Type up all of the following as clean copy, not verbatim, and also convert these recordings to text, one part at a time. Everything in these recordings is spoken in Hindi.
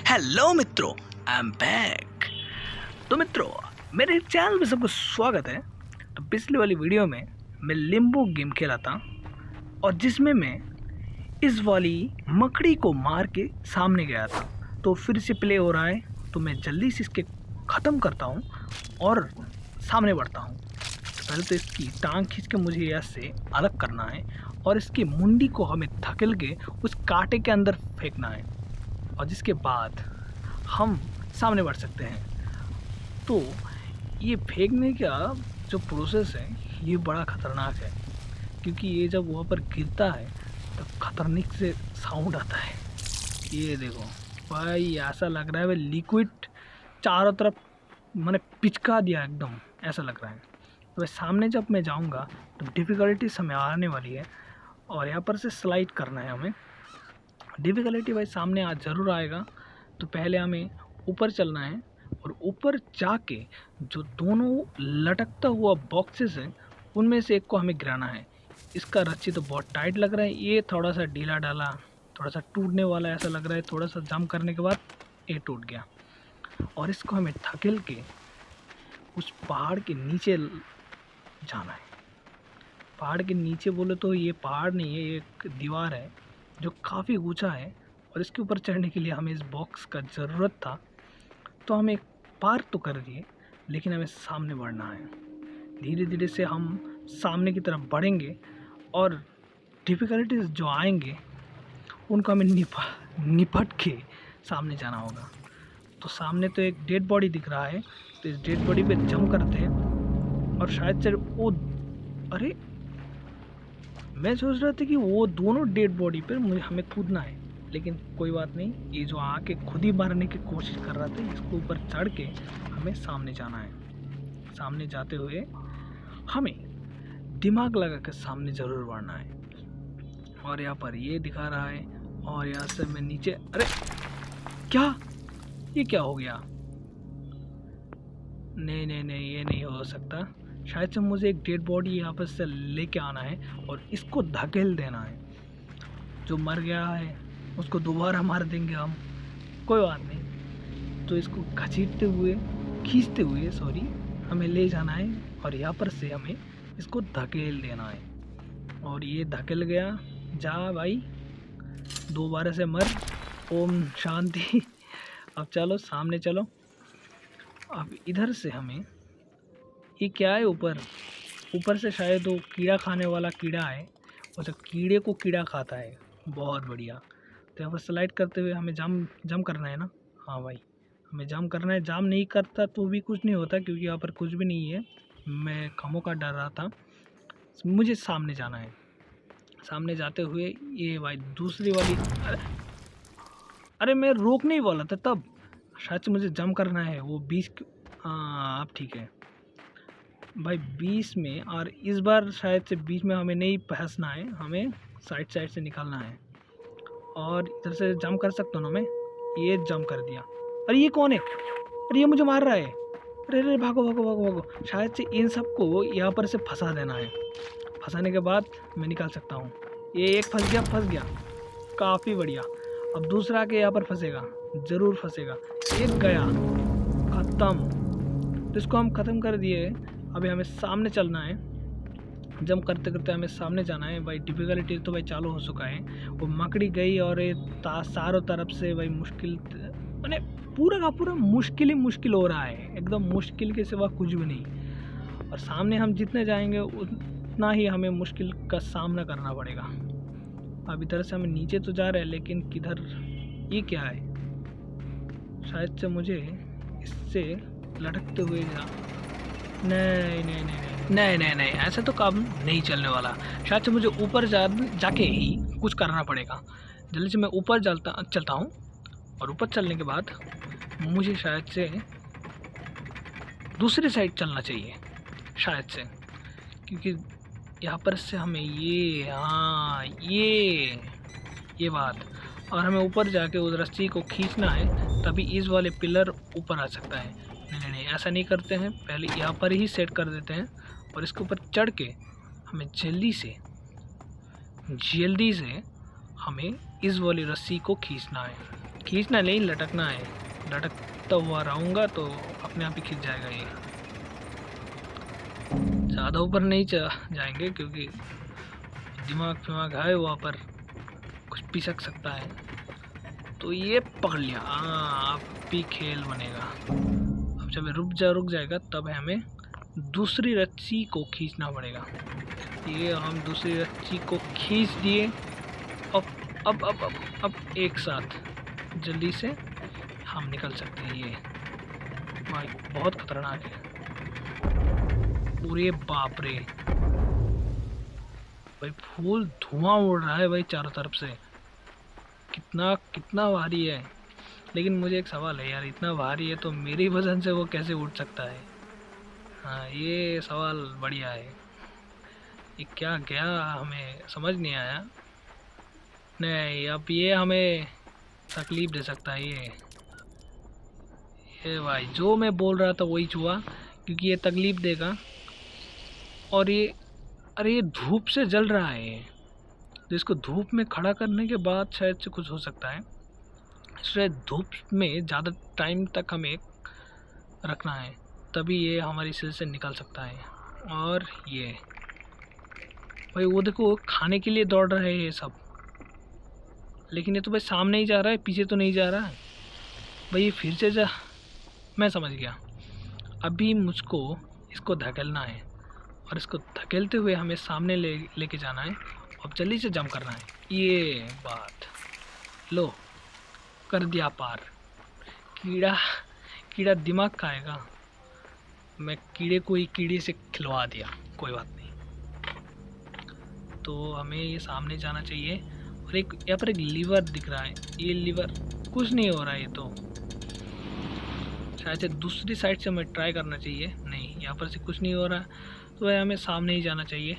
हेलो मित्रों, आई एम बैक। तो मित्रों, मेरे चैनल में सबको स्वागत है। तो पिछली वाली वीडियो में मैं लिम्बो गेम खेला था और जिसमें मैं इस वाली मकड़ी को मार के सामने गया था। तो फिर से प्ले हो रहा है, तो मैं जल्दी से इसके ख़त्म करता हूँ और सामने बढ़ता हूँ। तो पहले तो इसकी टांग खींच के मुझे यहाँ से अलग करना है और इसकी मुंडी को हमें धकेल के उस कांटे के अंदर फेंकना है और जिसके बाद हम सामने बढ़ सकते हैं। तो ये फेंकने का जो प्रोसेस है ये बड़ा ख़तरनाक है, क्योंकि ये जब वहाँ पर गिरता है तो खतरनाक से साउंड आता है। ये देखो भाई, ऐसा लग रहा है भाई लिक्विड चारों तरफ मैंने पिचका दिया, एकदम ऐसा लग रहा है। तो भाई सामने जब मैं जाऊँगा तो डिफ़िकल्टी समय आने वाली है और यहाँ पर से स्लाइड करना है हमें। डिफ़िकल्टी भाई सामने आज ज़रूर आएगा। तो पहले हमें ऊपर चलना है और ऊपर जाके जो दोनों लटकता हुआ बॉक्सेस हैं उनमें से एक को हमें गिराना है। इसका रस्सी तो बहुत टाइट लग रहा है, ये थोड़ा सा ढीला ढाला, थोड़ा सा टूटने वाला ऐसा लग रहा है। थोड़ा सा जंप करने के बाद ये टूट गया और इसको हमें धकेल के उस पहाड़ के नीचे जाना है। पहाड़ के नीचे बोले तो ये पहाड़ नहीं है, ये एक दीवार है जो काफ़ी ऊंचा है और इसके ऊपर चढ़ने के लिए हमें इस बॉक्स का ज़रूरत था। तो हमें पार तो कर दिए, लेकिन हमें सामने बढ़ना है। धीरे धीरे से हम सामने की तरफ बढ़ेंगे और डिफ़िकल्टीज जो आएंगे उनको हमें निपट के सामने जाना होगा। तो सामने तो एक डेड बॉडी दिख रहा है, तो इस डेड बॉडी पे जंप करते हैं और शायद से वो, अरे मैं सोच रहा था कि वो दोनों डेड बॉडी पर मुझे हमें कूदना है, लेकिन कोई बात नहीं। ये जो आके खुद ही मारने की कोशिश कर रहा था, इसके ऊपर चढ़ के हमें सामने जाना है। सामने जाते हुए हमें दिमाग लगा के सामने ज़रूर बढ़ना है। और यहाँ पर ये दिखा रहा है और यहाँ से मैं नीचे, अरे क्या, ये क्या हो गया? नहीं नहीं नहीं, ये नहीं हो सकता। शायद से मुझे एक डेड बॉडी यहाँ पर से लेके आना है और इसको धकेल देना है। जो मर गया है उसको दोबारा मार देंगे हम, कोई बात नहीं। तो इसको खींचते हुए हमें ले जाना है और यहाँ पर से हमें इसको धकेल देना है। और ये धकेल गया, जा भाई दोबारा से मर, ओम शांति। अब चलो सामने चलो। अब इधर से हमें, ये क्या है ऊपर से शायद वो कीड़ा खाने वाला कीड़ा है, और जो कीड़े को कीड़ा खाता है। बहुत बढ़िया। तो यहाँ पर स्लाइड करते हुए हमें जम करना है ना। हाँ भाई, हमें जम करना है। जाम नहीं करता तो भी कुछ नहीं होता, क्योंकि यहाँ पर कुछ भी नहीं है। मैं खमों का डर रहा था। मुझे सामने जाना है। सामने जाते हुए ये भाई दूसरी वाली, अरे मैं रोकने ही वाला था तब। शायद से मुझे जम करना है वो 20। हाँ अब ठीक है भाई, 20 में। और इस बार शायद से बीच में हमें नहीं फंसना है, हमें साइड से निकालना है। और इधर से जंप कर सकता हूँ ना मैं, ये जंप कर दिया। अरे ये कौन है? अरे ये मुझे मार रहा है। अरे अरे भागो भागो भागो भागो। शायद से इन सबको यहाँ पर से फंसा देना है। फंसाने के बाद मैं निकाल सकता हूँ। ये एक फंस गया, काफ़ी बढ़िया। अब दूसरा के यहाँ पर फंसेगा, ज़रूर फंसेगा। एक गया, ख़त्म। तो इसको हम ख़त्म कर दिए। अभी हमें सामने चलना है। जंप करते करते हमें सामने जाना है। भाई डिफ़िकल्टी तो भाई चालू हो चुका है। वो मकड़ी गई और ये चारों तरफ से भाई मुश्किल, मैंने पूरा का पूरा मुश्किल ही मुश्किल हो रहा है। एकदम मुश्किल के सिवा कुछ भी नहीं। और सामने हम जितने जाएंगे उतना ही हमें मुश्किल का सामना करना पड़ेगा। अब इधर से हम नीचे तो जा रहे हैं, लेकिन किधर, ये क्या है? शायद से मुझे इससे लटकते हुए जा, नहीं नहीं नहीं नहीं नहीं नहीं नहीं, ऐसे तो काम नहीं चलने वाला। शायद से मुझे ऊपर जाके ही कुछ करना पड़ेगा। जल्दी से मैं ऊपर चलता हूँ और ऊपर चलने के बाद मुझे शायद से दूसरी साइड चलना चाहिए, शायद से, क्योंकि यहाँ पर से हमें ये, हाँ ये बात। और हमें ऊपर जाके उस रस्सी को खींचना है, तभी इस वाले पिलर ऊपर आ सकता है। नहीं नहीं, ऐसा नहीं करते हैं। पहले यहाँ पर ही सेट कर देते हैं और इसके ऊपर चढ़ के हमें जल्दी से हमें इस वाली रस्सी को खींचना है। खींचना नहीं, लटकना है। लटकता हुआ रहूँगा तो अपने आप ही खींच जाएगा ये। ज़्यादा ऊपर नहीं जाएंगे क्योंकि दिमाग है वहाँ पर, कुछ पिसक सकता है। तो ये पकड़ लिया। हाँ, अब भी खेल बनेगा। अब जब रुक जाएगा तब हमें दूसरी रस्सी को खींचना पड़ेगा। ये हम दूसरी रस्सी को खींच दिए। अब एक साथ जल्दी से हम निकल सकते हैं। ये भाई बहुत खतरनाक है। पूरे बाप रे भाई, फूल धुआं उड़ रहा है भाई चारों तरफ से। कितना भारी है। लेकिन मुझे एक सवाल है यार, इतना भारी है तो मेरी वजन से वो कैसे उड़ सकता है? हाँ, ये सवाल बढ़िया है। ये क्या गया हमें समझ नहीं आया। नहीं, अब ये हमें तकलीफ दे सकता है। ये भाई जो मैं बोल रहा था वही हुआ, क्योंकि ये तकलीफ देगा। और ये अरे ये धूप से जल रहा है, तो इसको धूप में खड़ा करने के बाद शायद से कुछ हो सकता है। शायद धूप में ज़्यादा टाइम तक हमें रखना है, तभी ये हमारी सिल से निकल सकता है। और ये भाई वो देखो, खाने के लिए दौड़ रहे हैं ये सब। लेकिन ये तो भाई सामने ही जा रहा है, पीछे तो नहीं जा रहा है भाई। ये फिर से मैं समझ गया। अभी मुझको इसको धकेलना है और इसको धकेलते हुए हमें सामने लेके जाना है। अब जल्दी से जंप करना है। ये बात लो, कर दिया पार। कीड़ा दिमाग खाएगा। मैं कीड़े को ही कीड़े से खिलवा दिया, कोई बात नहीं। तो हमें ये सामने जाना चाहिए। और एक यहाँ पर एक लीवर दिख रहा है। ये लीवर कुछ नहीं हो रहा है। ये तो शायद से दूसरी साइड से हमें ट्राई करना चाहिए। नहीं, यहाँ पर से कुछ नहीं हो रहा, तो हमें सामने ही जाना चाहिए।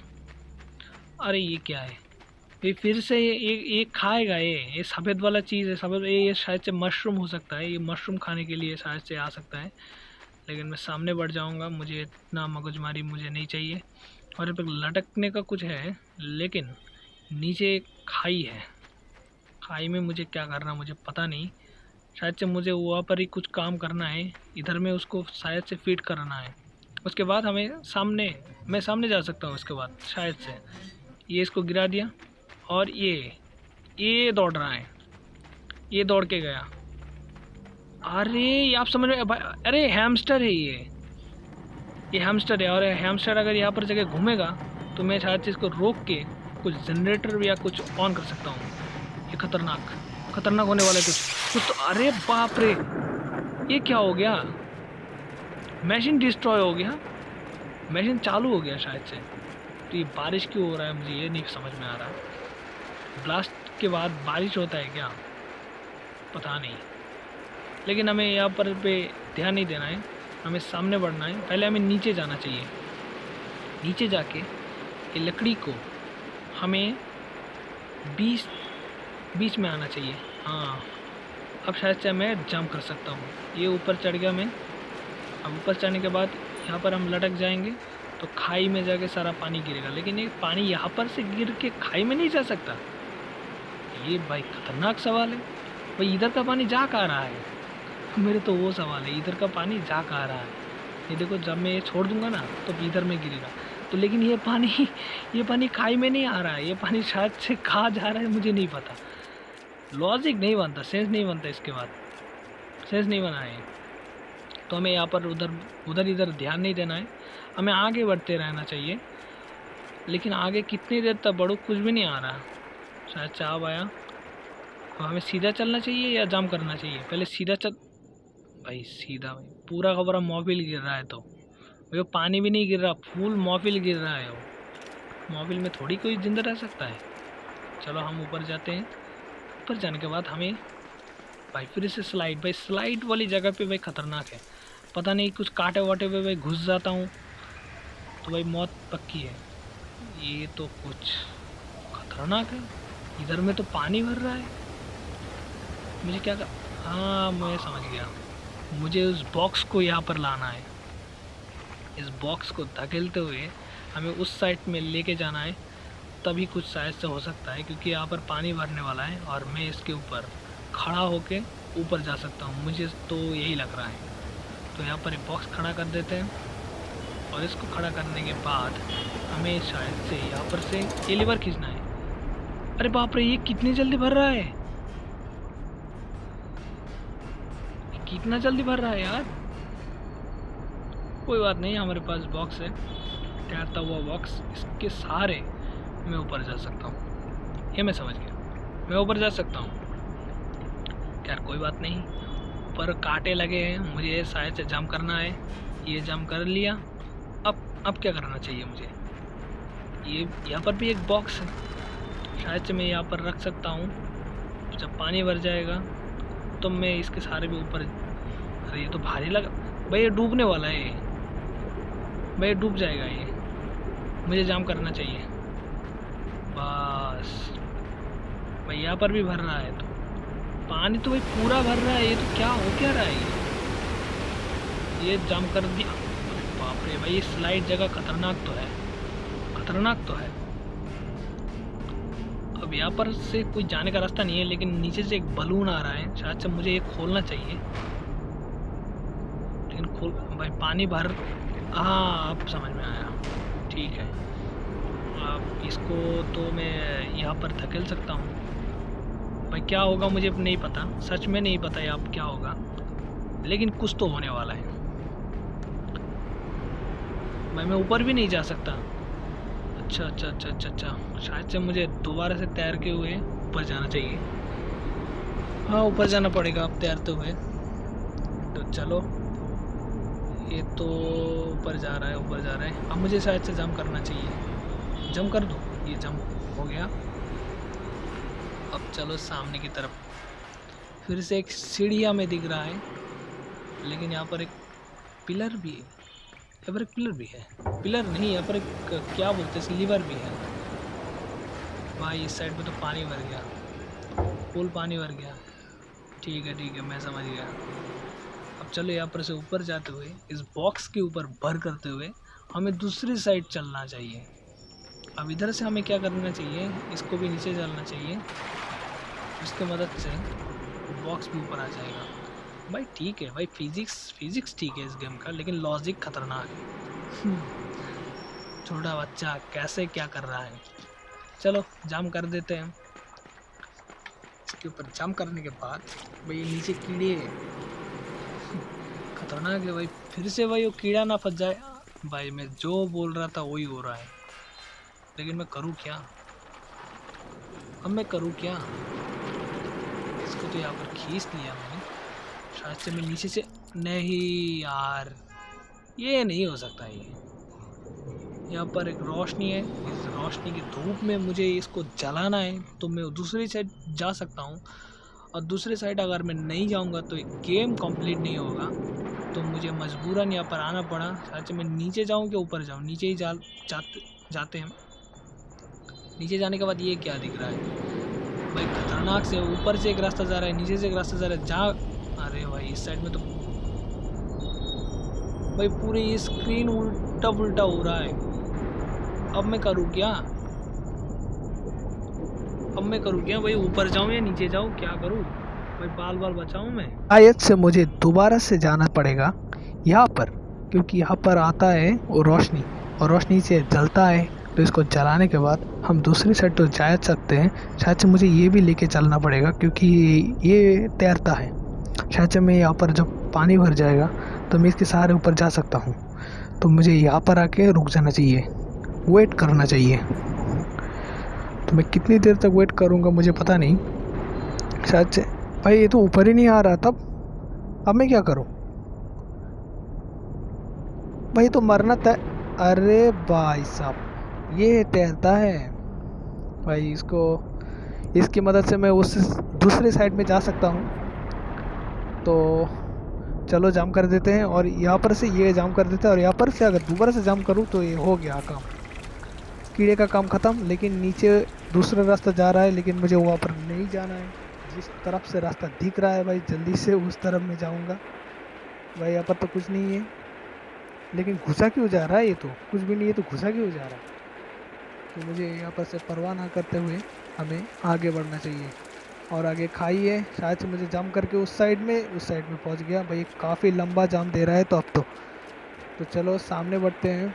अरे ये क्या है? ये फिर से ये खाएगा। ये सफ़ेद वाला चीज़ है। सफ़ेद ये शायद से मशरूम हो सकता है। ये मशरूम खाने के लिए शायद से आ सकता है। लेकिन मैं सामने बढ़ जाऊंगा, मुझे इतना मगजमारी मुझे नहीं चाहिए। और यहाँ पर लटकने का कुछ है, लेकिन नीचे खाई है। खाई में मुझे क्या करना मुझे पता नहीं। शायद से मुझे वहाँ पर ही कुछ काम करना है। इधर में उसको शायद से फिट करना है। उसके बाद मैं सामने जा सकता हूँ। उसके बाद शायद से ये इसको गिरा दिया। और ये दौड़ रहा है। ये दौड़ के गया। अरे आप समझ में, अरे हैमस्टर है ये हैमस्टर है। और हैमस्टर अगर यहाँ पर जगह घूमेगा तो मैं शायद से इसको रोक के कुछ जनरेटर या कुछ ऑन कर सकता हूँ। ये खतरनाक होने वाला है कुछ तो। अरे बाप रे, ये क्या हो गया? मशीन डिस्ट्रॉय हो गया। मशीन चालू हो गया शायद से। तो ये बारिश क्यों हो रहा है मुझे ये नहीं समझ में आ रहा। ब्लास्ट के बाद बारिश होता है क्या? पता नहीं। लेकिन हमें यहाँ पर पे ध्यान नहीं देना है, हमें सामने बढ़ना है। पहले हमें नीचे जाना चाहिए। नीचे जाके ये लकड़ी को हमें बीच में आना चाहिए। हाँ, अब शायद से मैं जंप कर सकता हूँ। ये ऊपर चढ़ गया मैं। अब ऊपर चढ़ने के बाद यहाँ पर हम लटक जाएंगे तो खाई में जाके सारा पानी गिरेगा। लेकिन ये पानी यहाँ पर से गिर के खाई में नहीं जा सकता। ये भाई खतरनाक सवाल है भाई। इधर का पानी जा कहाँ रहा है? मेरे तो वो सवाल है, इधर का पानी जा कहाँ रहा है? ये देखो, जब मैं ये छोड़ दूंगा ना तो इधर में गिरेगा। तो लेकिन ये पानी खाई में नहीं आ रहा है। ये पानी शायद से कहाँ जा रहा है मुझे नहीं पता। लॉजिक नहीं बनता, सेंस नहीं बनता। इसके बाद सेंस नहीं बना है। तो हमें यहाँ पर उधर इधर ध्यान नहीं देना है। हमें आगे बढ़ते रहना चाहिए। लेकिन आगे कितनी देर तक बढ़ो कुछ भी नहीं आ रहा। शायद चाव आया। तो हमें सीधा चलना चाहिए या जंप करना चाहिए? पहले सीधा चल भाई, सीधा भाई। पूरा का पूरा मॉबिल गिर रहा है। तो वो पानी भी नहीं गिर रहा, फुल मॉबिल गिर रहा है। वो मॉबिल में थोड़ी कोई जिंदा रह सकता है। चलो हम ऊपर जाते हैं। ऊपर जाने के बाद हमें भाई फिर से स्लाइड वाली जगह पे भाई खतरनाक है। पता नहीं कुछ कांटे वाटे पे भाई घुस जाता हूँ तो भाई मौत पक्की है। ये तो कुछ खतरनाक है। इधर में तो पानी भर रहा है। मुझे क्या हाँ, मैं समझ गया। मुझे उस बॉक्स को यहाँ पर लाना है। इस बॉक्स को धकेलते हुए हमें उस साइड में लेके जाना है, तभी कुछ शायद से हो सकता है। क्योंकि यहाँ पर पानी भरने वाला है और मैं इसके ऊपर खड़ा होके ऊपर जा सकता हूँ, मुझे तो यही लग रहा है। तो यहाँ पर एक बॉक्स खड़ा कर देते हैं और इसको खड़ा करने के बाद हमें शायद से यहाँ पर से ये लीवर खींचना है। अरे बाप रे, ये कितनी जल्दी भर रहा है, कितना जल्दी भर रहा है यार। कोई बात नहीं, हमारे पास बॉक्स है, तैरता हुआ बॉक्स, इसके सहारे मैं ऊपर जा सकता हूँ। ये मैं समझ गया, मैं ऊपर जा सकता हूँ। यार कोई बात नहीं, ऊपर कांटे लगे हैं, मुझे शायद से जंप करना है। ये जंप कर लिया। अब क्या करना चाहिए मुझे? ये यहाँ पर भी एक बॉक्स है, शायद से मैं यहाँ पर रख सकता हूँ। जब पानी भर जाएगा तो मैं इसके सहारे भी ऊपर। अरे ये तो भारी लगा भाई, ये डूबने वाला है ये भाई, ये डूब जाएगा ये। मुझे जंप करना चाहिए बस। भाई यहाँ पर भी भर रहा है, तो पानी तो भाई पूरा भर रहा है। ये तो क्या हो क्या रहा है ये जंप कर दिया। बाप रे भाई, ये स्लाइड जगह खतरनाक तो है, खतरनाक तो है। अब यहाँ पर से कोई जाने का रास्ता नहीं है, लेकिन नीचे से एक बलून आ रहा है, शायद से मुझे ये खोलना चाहिए। लेकिन खोल भाई, पानी भर, हाँ अब समझ में आया, ठीक है। अब इसको तो मैं यहाँ पर धकेल सकता हूँ। भाई क्या होगा मुझे अब नहीं पता, सच में नहीं पता अब क्या होगा, लेकिन कुछ तो होने वाला है। भाई मैं ऊपर भी नहीं जा सकता। अच्छा अच्छा अच्छा अच्छा अच्छा, शायद से मुझे दोबारा से तैर के हुए ऊपर जाना चाहिए। हाँ ऊपर जाना पड़ेगा अब तैरते हुए। तो चलो, ये तो ऊपर जा रहा है, ऊपर जा रहा है। अब मुझे शायद से जंप करना चाहिए। जंप कर दो, ये जंप हो गया। अब चलो सामने की तरफ। फिर से एक सीढ़ियाँ में दिख रहा है, लेकिन यहाँ पर एक पिलर भी है। यहाँ पर एक पिलर भी है, पिलर नहीं, यहाँ पर एक क्या बोलते हैं, लीवर भी है। भाई इस साइड पे तो पानी भर गया, फुल पानी भर गया। ठीक है मैं समझ गया। अब चलो यहाँ पर से ऊपर जाते हुए, इस बॉक्स के ऊपर भर करते हुए हमें दूसरी साइड चलना चाहिए। अब इधर से हमें क्या करना चाहिए, इसको भी नीचे डालना चाहिए, इसकी मदद से बॉक्स भी ऊपर आ जाएगा। भाई ठीक है भाई, फिजिक्स ठीक है इस गेम का, लेकिन लॉजिक खतरनाक है। छोटा बच्चा कैसे क्या कर रहा है। चलो जंप कर देते हैं। इसके ऊपर जंप करने के बाद भाई नीचे कीड़े खतरनाक है भाई, फिर से भाई वो कीड़ा ना फंस जाए। भाई मैं जो बोल रहा था वही हो रहा है, लेकिन मैं करूँ क्या? अब मैं करूँ क्या? इसको तो यहाँ पर खींच लिया मैंने, शायद से मैं नीचे से, नहीं यार ये नहीं हो सकता। ये यहाँ पर एक रोशनी है, इस रोशनी की धूप में मुझे इसको जलाना है, तो मैं दूसरी साइड जा सकता हूँ। और दूसरी साइड अगर मैं नहीं जाऊँगा तो एक गेम कंप्लीट नहीं होगा, तो मुझे मजबूरन यहाँ पर आना पड़ा। शायद से मैं नीचे जाऊँ कि ऊपर जाऊँ, नीचे ही जाते हैं। नीचे जाने के बाद ये क्या दिख रहा है भाई, खतरनाक से ऊपर से एक रास्ता जा रहा है, नीचे से एक रास्ता जा रहा है। जहाँ अरे भाई इस साइड में तो भाई पूरी स्क्रीन उल्टा पुल्टा हो रहा है। अब मैं करूँ क्या? भाई ऊपर जाऊँ या नीचे जाऊँ, क्या करूँ भाई? बाल बचाऊँ मैं? शायद से मुझे दोबारा से जाना पड़ेगा यहाँ पर, क्योंकि यहाँ पर आता है वो रोशनी, और रोशनी से जलता है, तो इसको जलाने के बाद हम दूसरी साइड तो जा सकते हैं। शायद से मुझे ये भी लेके चलना पड़ेगा, क्योंकि ये तैरता है। शायद से मैं यहाँ पर जब पानी भर जाएगा तो मैं इसके सहारे ऊपर जा सकता हूँ। तो मुझे यहाँ पर आके रुक जाना चाहिए, वेट करना चाहिए। तो मैं कितनी देर तक वेट करूँगा मुझे पता नहीं। शायद से भाई ये तो ऊपर ही नहीं आ रहा, तब अब मैं क्या करूँ भाई? तो मरना तय। अरे भाई साहब ये तैरता है भाई, इसकी मदद से मैं उस दूसरे साइड में जा सकता हूँ। तो चलो जाम कर देते हैं, और यहाँ पर से ये जाम कर देते हैं, और यहाँ पर से अगर दोबारा से जाम करूँ तो ये हो गया काम, कीड़े का काम ख़त्म। लेकिन नीचे दूसरा रास्ता जा रहा है, लेकिन मुझे वहाँ पर नहीं जाना है। जिस तरफ से रास्ता दिख रहा है भाई, जल्दी से उस तरफ में जाऊँगा। भाई यहाँ पर तो कुछ नहीं है, लेकिन घुसा क्यों जा रहा है? ये तो कुछ भी नहीं है, तो घुसा क्यों जा रहा है? तो मुझे यहाँ पर से परवाह ना करते हुए हमें आगे बढ़ना चाहिए। और आगे खाई है, शायद से मुझे जंप करके उस साइड में पहुंच गया। भाई काफ़ी लंबा जंप दे रहा है तो अब तो चलो सामने बढ़ते हैं।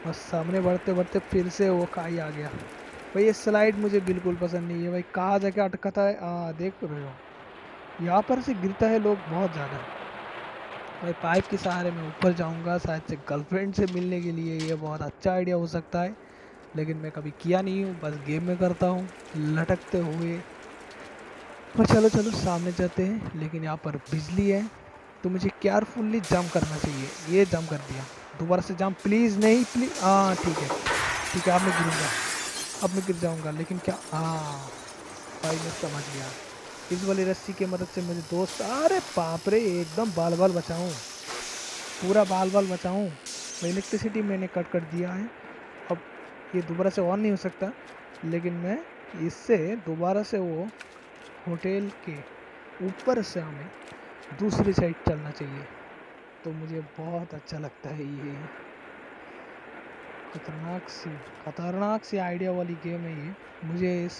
और सामने बढ़ते बढ़ते फिर से वो खाई आ गया। भाई ये स्लाइड मुझे बिल्कुल पसंद नहीं है भाई, कहाँ जाके अटकता है। देख रहे हो यहाँ पर से गिरता है लोग बहुत ज़्यादा। भाई पाइप के सहारे मैं ऊपर जाऊँगा, शायद से गर्लफ्रेंड से मिलने के लिए ये बहुत अच्छा आइडिया हो सकता है, लेकिन मैं कभी किया नहीं हूँ, बस गेम में करता हूँ लटकते हुए। और चलो चलो सामने जाते हैं, लेकिन यहाँ पर बिजली है तो मुझे केयरफुल्ली जंप करना चाहिए। ये जंप कर दिया, दोबारा से जंप प्लीज़ नहीं, प्लीज़। हाँ ठीक है ठीक है, अब मैं गिरूँगा, अब मैं गिर जाऊँगा, लेकिन क्या। हाँ भाई मैं समझ गया, इस वाली रस्सी की मदद से मुझे दोस्त। अरे बाप रे, एकदम बाल बाल बचाऊँ, पूरा बाल बाल बचाऊँ। इलेक्ट्रिसिटी मैंने कट कर दिया है, अब ये दोबारा से ऑन नहीं हो सकता, लेकिन मैं इससे दोबारा से वो होटल के ऊपर से हमें दूसरी साइड चलना चाहिए। तो मुझे बहुत अच्छा लगता है ये खतरनाक सी आइडिया वाली गेम है ये। मुझे इस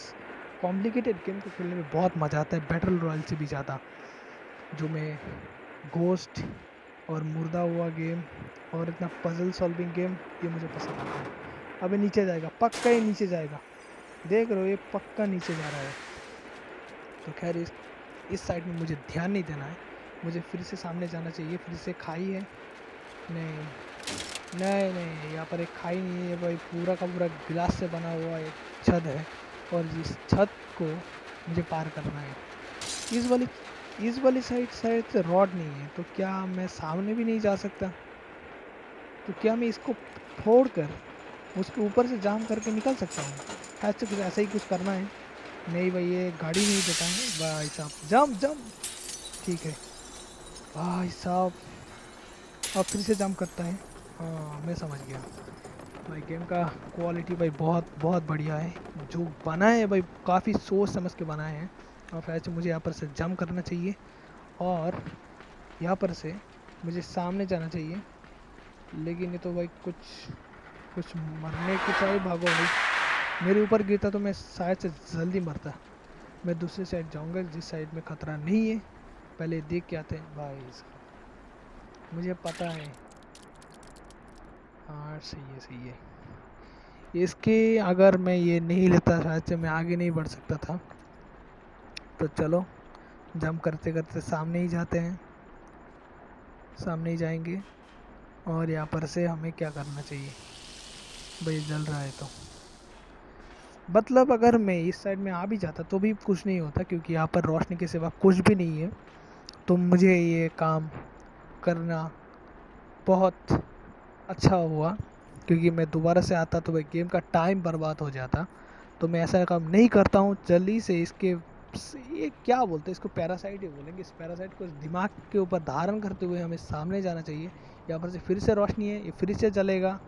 कॉम्प्लिकेटेड गेम को खेलने में बहुत मज़ा आता है, बैटल रॉयल से भी ज़्यादा। जो मैं घोस्ट और मुर्दा हुआ गेम और इतना पजल सॉल्विंग गेम, ये मुझे पसंद आता है। अबे नीचे जाएगा, पक्का ही नीचे जाएगा, देख रहे हो ये पक्का नीचे जा रहा है। तो खैर इस साइड में मुझे ध्यान नहीं देना है, मुझे फिर से सामने जाना चाहिए। फिर से खाई है, नहीं नहीं नहीं, यहाँ पर एक खाई नहीं है भाई, पूरा का पूरा गिलास से बना हुआ एक छत है, और जिस छत को मुझे पार करना है। इस वाली साइड से रॉड नहीं है, तो क्या मैं सामने भी नहीं जा सकता? तो क्या मैं इसको फोड़ कर उसके ऊपर से जाम करके निकल सकता हूँ? ऐसे कुछ ऐसा ही कुछ करना है। नहीं भाई ये गाड़ी नहीं देता है भाई साहब, जंप जंप, ठीक है भाई साहब, अब फिर से जंप करता है। हाँ मैं समझ गया भाई, गेम का क्वालिटी भाई बहुत बहुत बढ़िया है, जो बनाए है भाई काफ़ी सोच समझ के बनाए हैं। और ऐसे मुझे यहाँ पर से जंप करना चाहिए, और यहाँ पर से मुझे सामने जाना चाहिए, लेकिन ये तो भाई कुछ मरने की तरह भागो भाई। मेरे ऊपर गिरता तो मैं शायद से जल्दी मरता। मैं दूसरी साइड जाऊंगा जिस साइड में ख़तरा नहीं है, पहले देख के आते हैं भाई साहब, मुझे पता है। हाँ सही है। इसके अगर मैं ये नहीं लेता शायद से मैं आगे नहीं बढ़ सकता था। तो चलो जंप करते करते सामने ही जाते हैं, सामने ही जाएंगे। और यहाँ पर से हमें क्या करना चाहिए भाई, जल रहा है तो मतलब अगर मैं इस साइड में आ भी जाता तो भी कुछ नहीं होता, क्योंकि यहाँ पर रोशनी के सिवा कुछ भी नहीं है। तो मुझे ये काम करना बहुत अच्छा हुआ, क्योंकि मैं दोबारा से आता तो भाई गेम का टाइम बर्बाद हो जाता। तो मैं ऐसा काम नहीं करता हूँ, जल्दी से ये क्या बोलते हैं इसको, पैरासाइट ही बोलेंगे। इस पैरासाइट को दिमाग के ऊपर धारण करते हुए हमें सामने जाना चाहिए। यहाँ पर से फिर से रोशनी है, ये फिर से जलेगा,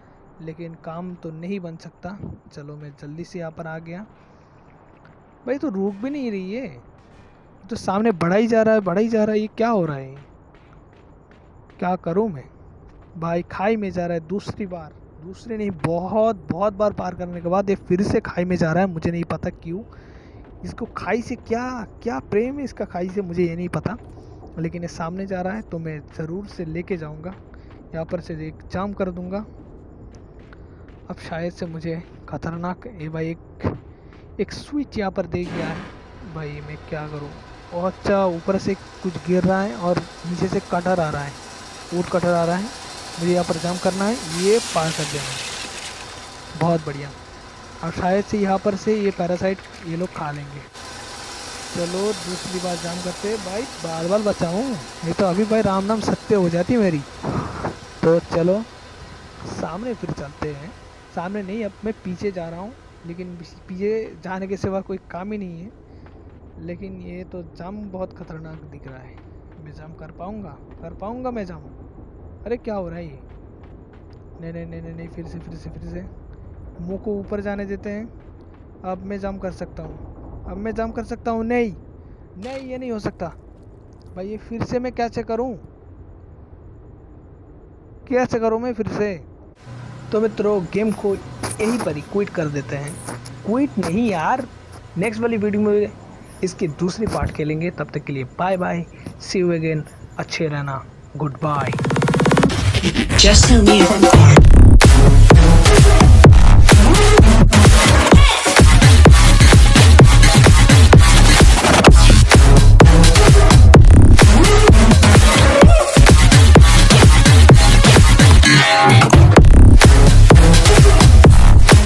लेकिन काम तो नहीं बन सकता। चलो मैं जल्दी से यहाँ पर आ गया। भाई तो रुक भी नहीं रही है, तो सामने बढ़ा ही जा रहा है, ये क्या हो रहा है? क्या करूँ मैं भाई? खाई में जा रहा है दूसरी नहीं, बहुत बार पार करने के बाद ये फिर से खाई में जा रहा है। मुझे नहीं पता क्यों, इसको खाई से क्या प्रेम है इसका खाई से, मुझे ये नहीं पता। लेकिन ये सामने जा रहा है तो मैं ज़रूर से लेके जाऊंगा, यहाँ पर से एक जाम कर दूंगा। अब शायद से मुझे खतरनाक ये भाई एक स्विच यहाँ पर दे गया है भाई, मैं क्या करूँ? और अच्छा ऊपर से कुछ गिर रहा है और नीचे से कटर आ रहा है, ऊट कटर आ रहा है। मुझे यहाँ पर जाम करना है, ये पार कर देना, बहुत बढ़िया। और शायद से यहाँ पर से ये पैरासाइट ये लोग खा लेंगे। चलो दूसरी बार जाम करते भाई, बार बार बचाऊँ, नहीं तो अभी भाई राम नाम सत्य हो जाती मेरी। तो चलो सामने फिर चलते हैं। सामने नहीं, अब मैं पीछे जा रहा हूँ, लेकिन पीछे जाने के सिवा कोई काम ही नहीं है। लेकिन ये तो जाम बहुत खतरनाक दिख रहा है, मैं जाम कर पाऊँगा मैं जाम? अरे क्या हो रहा है ये? नहीं, फिर से मुंह को ऊपर जाने देते हैं। अब मैं जाम कर सकता हूँ, नहीं ये नहीं हो सकता भाई, ये फिर से मैं कैसे करूँ मैं फिर से? तो मित्रों गेम को यहीं पर ही क्विट कर देते हैं। क्विट नहीं यार, नेक्स्ट वाली वीडियो में इसकी दूसरी पार्ट खेलेंगे। तब तक के लिए bye bye, see you again, अच्छे रहना, good bye. Just tell me if I'm